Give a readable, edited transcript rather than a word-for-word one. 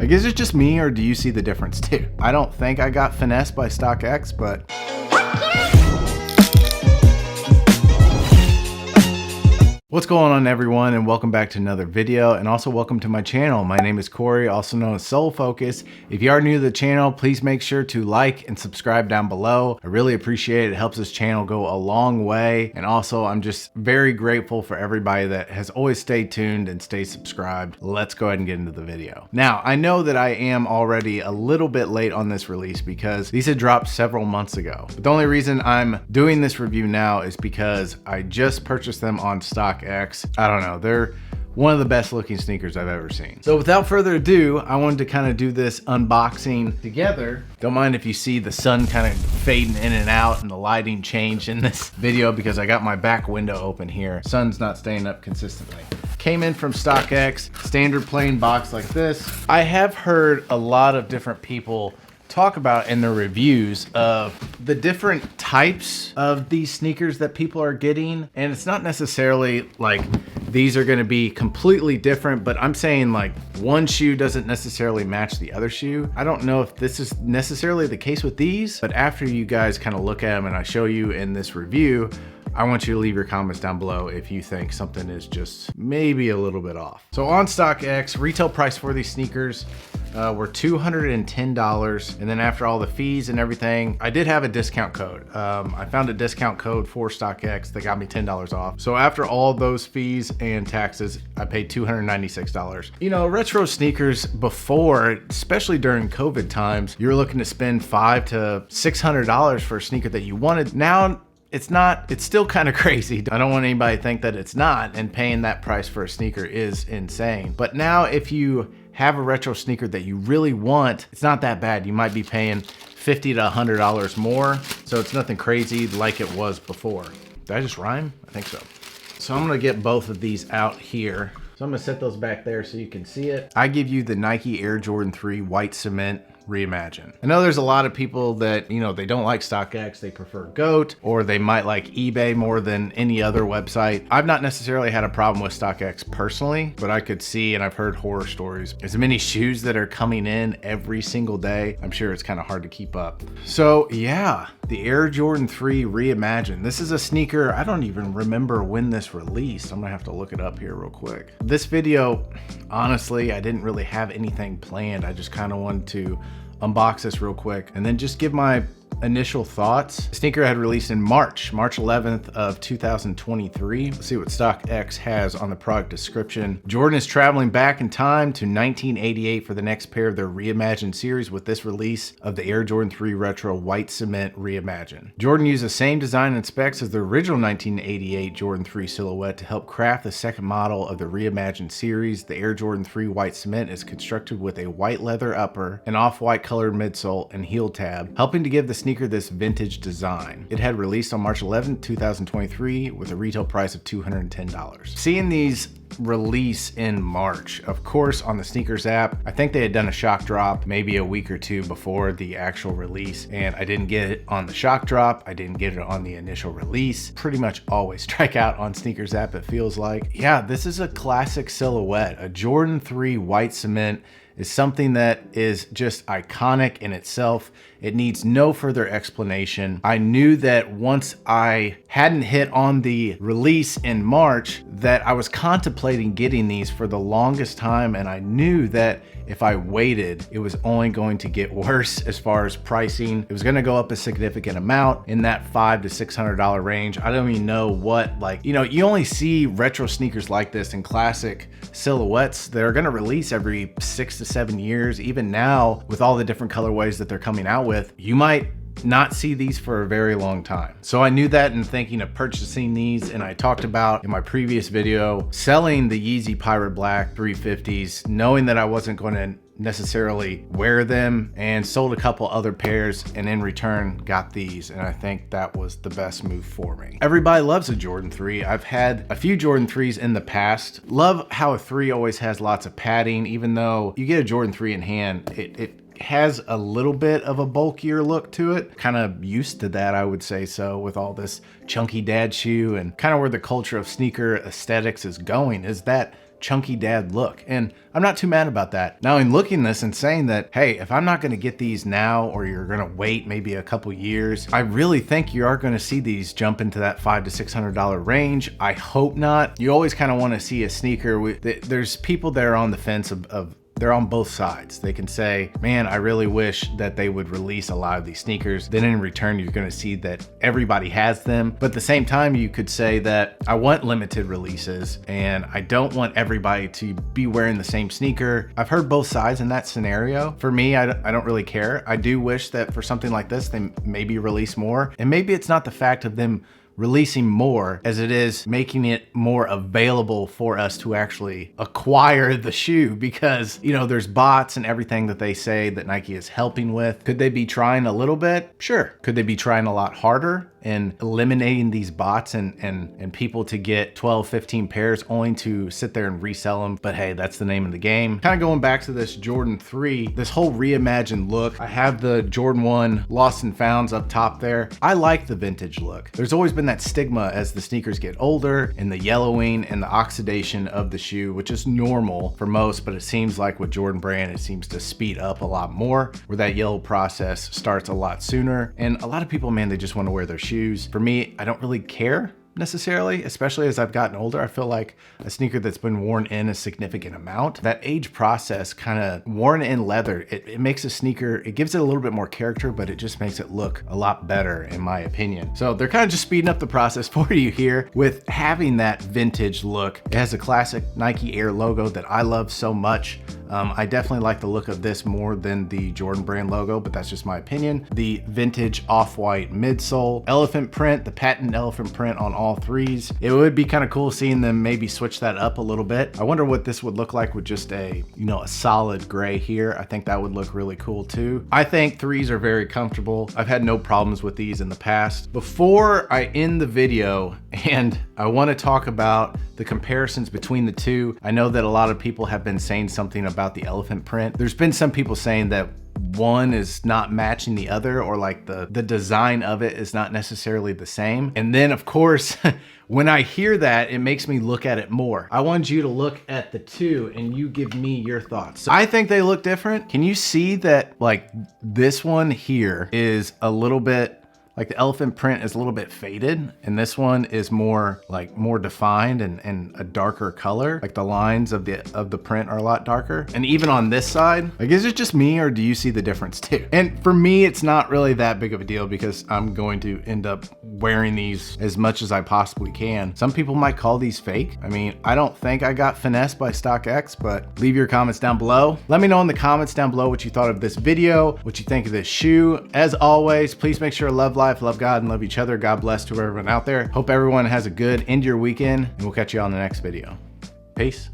Like, is it just me or do you see the difference too? I don't think I got finessed by StockX, but what's going on, everyone, and welcome back to another video, and also welcome to my channel. My name is Corey, also known as Soul Focus. If you are new to the channel, please make sure to like and subscribe down below. I really appreciate it. It helps this channel go a long way, and also I'm just very grateful for everybody that has always stayed tuned and stayed subscribed. Let's go ahead and get into the video. Now, I know that I am already a little bit late on this release because these had dropped several months ago. But the only reason I'm doing this review now is because I just purchased them on StockX. I don't know, they're one of the best looking sneakers I've ever seen. So without further ado, I wanted to kind of do this unboxing together. Don't mind if you see the sun kind of fading in and out and the lighting change in this video because I got my back window open here. Sun's not staying up consistently. Came in from StockX, standard plain box like this. I have heard a lot of different people talk about in their reviews of the different types of these sneakers that people are getting, and it's not necessarily like these are going to be completely different, but I'm saying like one shoe doesn't necessarily match the other shoe. I don't know if this is necessarily the case with these, but after you guys kind of look at them and I show you in this review, I want you to leave your comments down below if you think something is just maybe a little bit off. So on StockX, retail price for these sneakers were $210. And then after all the fees and everything, I did have a discount code. I found a discount code for StockX that got me $10 off. So after all those fees and taxes, I paid $296. You know, retro sneakers before, especially during COVID times, you were looking to spend $500 to $600 for a sneaker that you wanted. Now, it's still kind of crazy. I don't want anybody to think that it's not, and paying that price for a sneaker is insane. But now if you have a retro sneaker that you really want, it's not that bad. You might be paying $50 to $100 more. So it's nothing crazy like it was before. Did I just rhyme? I think so. So I'm gonna get both of these out here. So I'm gonna set those back there so you can see it. I give you the Nike Air Jordan 3 White Cement Reimagined. I know there's a lot of people that, you know, they don't like StockX, they prefer GOAT, or they might like eBay more than any other website. I've not necessarily had a problem with StockX personally, but I could see, and I've heard horror stories. As many shoes that are coming in every single day, I'm sure it's kind of hard to keep up. So yeah, the Air Jordan 3 Reimagined. This is a sneaker, I don't even remember when this released. I'm gonna have to look it up here real quick. This video, honestly, I didn't really have anything planned. I just kind of wanted to unbox this real quick and then just give my initial thoughts. The sneaker had released in March 11th of 2023. Let's see what StockX has on the product description. Jordan is traveling back in time to 1988 for the next pair of their Reimagined series with this release of the Air Jordan 3 Retro White Cement Reimagined. Jordan used the same design and specs as the original 1988 Jordan 3 silhouette to help craft the second model of the Reimagined series. The Air Jordan 3 White Cement is constructed with a white leather upper, an off-white colored midsole, and heel tab, helping to give the sneaker this vintage design. It had released on March 11th, 2023 with a retail price of $210. Seeing these release in March, of course, on the sneakers app, I think they had done a shock drop maybe a week or two before the actual release, and I didn't get it on the shock drop. I didn't get it on the initial release. Pretty much always strike out on sneakers app, it feels like. Yeah, this is a classic silhouette. A Jordan 3 White Cement is something that is just iconic in itself. It needs no further explanation. I knew that once I hadn't hit on the release in March that I was contemplating getting these for the longest time, and I knew that if I waited, it was only going to get worse as far as pricing. It was gonna go up a significant amount in that $500 to $600 range. I don't even know what, like, you know, you only see retro sneakers like this in classic silhouettes that are gonna release every 6 to 7 years. Even now, with all the different colorways that they're coming out with, you might not see these for a very long time. So I knew that in thinking of purchasing these, and I talked about in my previous video selling the Yeezy Pirate Black 350s, knowing that I wasn't going to necessarily wear them, and sold a couple other pairs, and in return got these, and I think that was the best move for me. Everybody loves a Jordan 3. I've had a few Jordan 3s in the past. Love how a 3 always has lots of padding. Even though you get a Jordan 3 in hand, it has a little bit of a bulkier look to it. Kind of used to that, I would say, so with all this chunky dad shoe, and kind of where the culture of sneaker aesthetics is going, is that chunky dad look. And I'm not too mad about that. Now in looking this and saying that, hey, if I'm not gonna get these now, or you're gonna wait maybe a couple years, I really think you are gonna see these jump into that $500 to $600 range. I hope not. You always kind of wanna see a sneaker. There's people that are on the fence of they're on both sides. They can say, man, I really wish that they would release a lot of these sneakers. Then in return, you're gonna see that everybody has them. But at the same time, you could say that I want limited releases and I don't want everybody to be wearing the same sneaker. I've heard both sides in that scenario. For me, I don't really care. I do wish that for something like this, they maybe release more. And maybe it's not the fact of them releasing more as it is making it more available for us to actually acquire the shoe, because you know there's bots and everything that they say that Nike is helping with. Could they be trying a little bit? Sure. Could they be trying a lot harder and eliminating these bots and people to get 12, 15 pairs only to sit there and resell them? But hey, that's the name of the game. Kind of going back to this Jordan 3, this whole reimagined look. I have the Jordan 1 Lost and Founds up top there. I like the vintage look. There's always been that stigma as the sneakers get older and the yellowing and the oxidation of the shoe, which is normal for most, but it seems like with Jordan Brand, it seems to speed up a lot more, where that yellow process starts a lot sooner. And a lot of people, man, they just want to wear their shoes. For me, I don't really care necessarily, especially as I've gotten older. I feel like a sneaker that's been worn in a significant amount, that age process, kind of worn in leather, it makes a sneaker, it gives it a little bit more character, but it just makes it look a lot better in my opinion. So they're kind of just speeding up the process for you here with having that vintage look. It has a classic Nike Air logo that I love so much. I definitely like the look of this more than the Jordan Brand logo, but that's just my opinion. The vintage off-white midsole, elephant print, the patent elephant print on all threes. It would be kind of cool seeing them maybe switch that up a little bit. I wonder what this would look like with just a, you know, a solid gray here. I think that would look really cool too. I think threes are very comfortable. I've had no problems with these in the past. Before I end the video, and I want to talk about the comparisons between the two. I know that a lot of people have been saying something about the elephant print. There's been some people saying that one is not matching the other, or like the design of it is not necessarily the same. And then of course, when I hear that, it makes me look at it more. I want you to look at the two and you give me your thoughts. So I think they look different. Can you see that like this one here is a little bit, like the elephant print is a little bit faded, and this one is more like more defined and a darker color. Like the lines of the print are a lot darker. And even on this side, like, is it just me or do you see the difference too? And for me, it's not really that big of a deal because I'm going to end up wearing these as much as I possibly can. Some people might call these fake. I mean, I don't think I got finessed by StockX, but leave your comments down below. Let me know in the comments down below what you thought of this video, what you think of this shoe. As always, please make sure to love life, love God, and love each other. God bless to everyone out there. Hope everyone has a good end of your weekend, and we'll catch you on the next video. Peace.